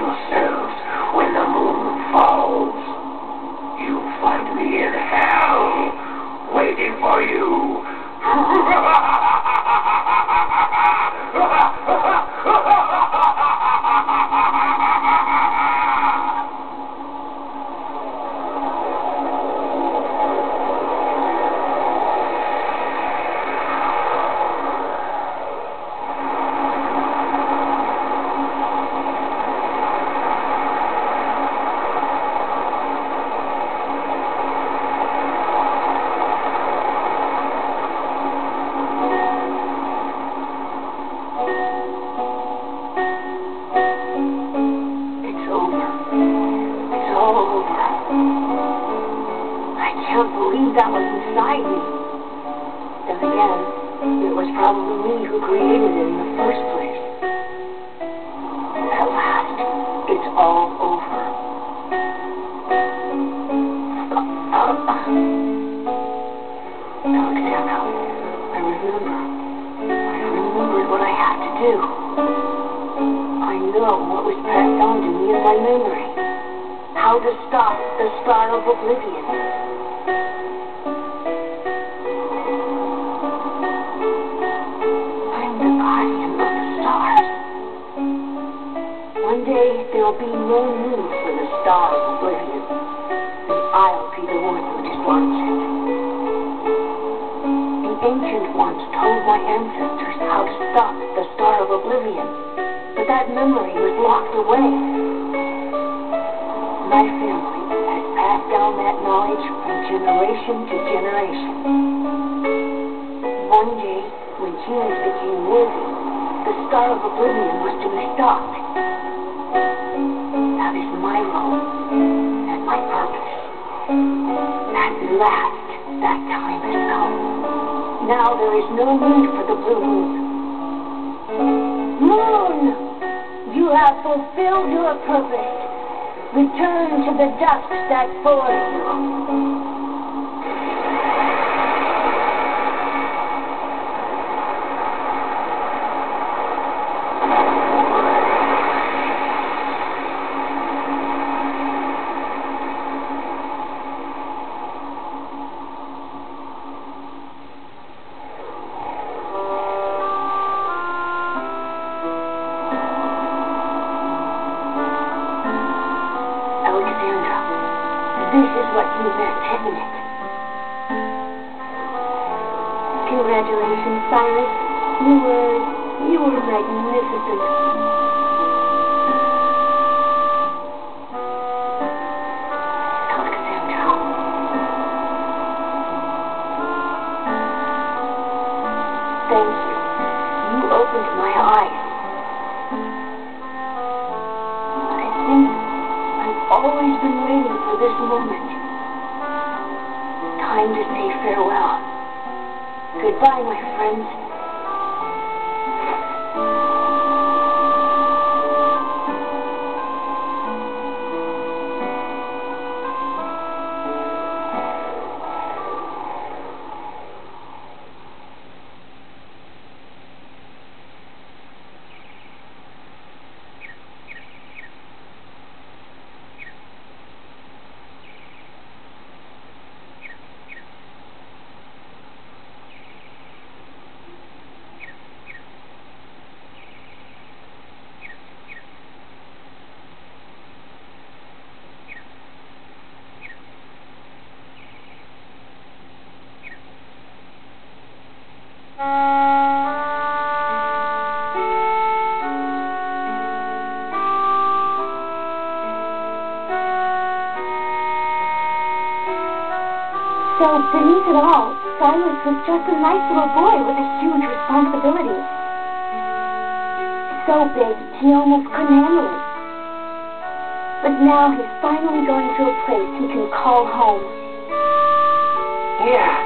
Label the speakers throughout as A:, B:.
A: yourselves when the moon falls. You'll find me in hell, waiting for you. I can't believe that was inside me. Then again, it was probably me who created it in the first place. At last, it's all over. Alexandra, I remembered what I had to do. I know what was passed on to me in my memory. How to stop the Star of Oblivion. One day, there'll be no need for the Star of Oblivion, and I'll be the one who disarms it. The Ancient Ones told my ancestors how to stop the Star of Oblivion, but that memory was locked away. My family has passed down that knowledge from generation to generation. One day, when humans became worthy, the Star of Oblivion was to be stopped. That is my role and my purpose. At last, that time has come. Now there is no need for the blue moon. Moon! You have fulfilled your purpose. Return to the dust that bore you. This is what you meant, isn't it? Congratulations, Cyrus. You were magnificent. Alexandra. Thank you. You opened my eyes. I think I've always been waiting for this moment. Time to say farewell. Goodbye, my friends. So, beneath it all, Cyrus was just a nice little boy with a huge responsibility. So big, he almost couldn't handle it. But now he's finally going to a place he can call home.
B: Yeah,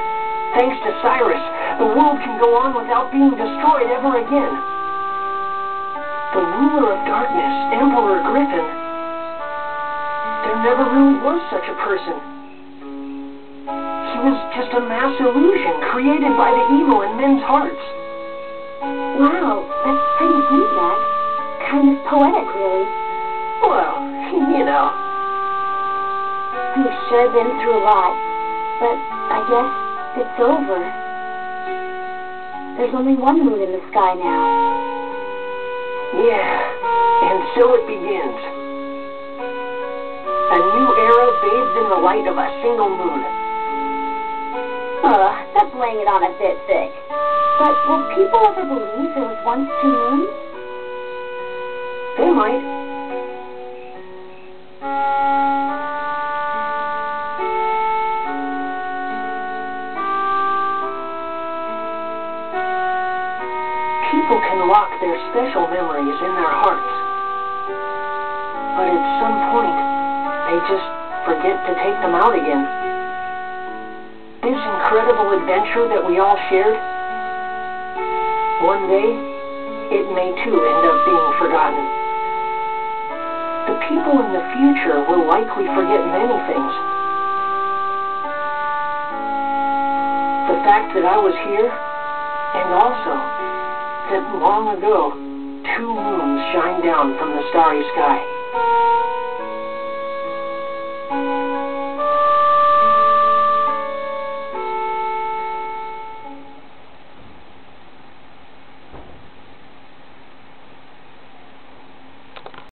B: thanks to Cyrus, the world can go on without being destroyed ever again. The ruler of darkness, Emperor Griffin. There never really was such a person. He was just a mass illusion created by the evil in men's hearts.
C: Wow, that's pretty deep, Max. Kind of poetic, really.
B: Well, you know.
A: We've sure been through a lot, but I guess it's over. There's only one moon in the sky now.
B: Yeah, and so it begins. A new era bathed in the light of a single moon.
A: That's laying it on a bit thick. But will people ever believe there was once two moons?
B: They might. People can lock their special memories in their hearts. But at some point, they just forget to take them out again. This incredible adventure that we all shared, one day, it may too end up being forgotten. The people in the future will likely forget many things. The fact that I was here, and also that long ago, two moons shine down from the starry sky.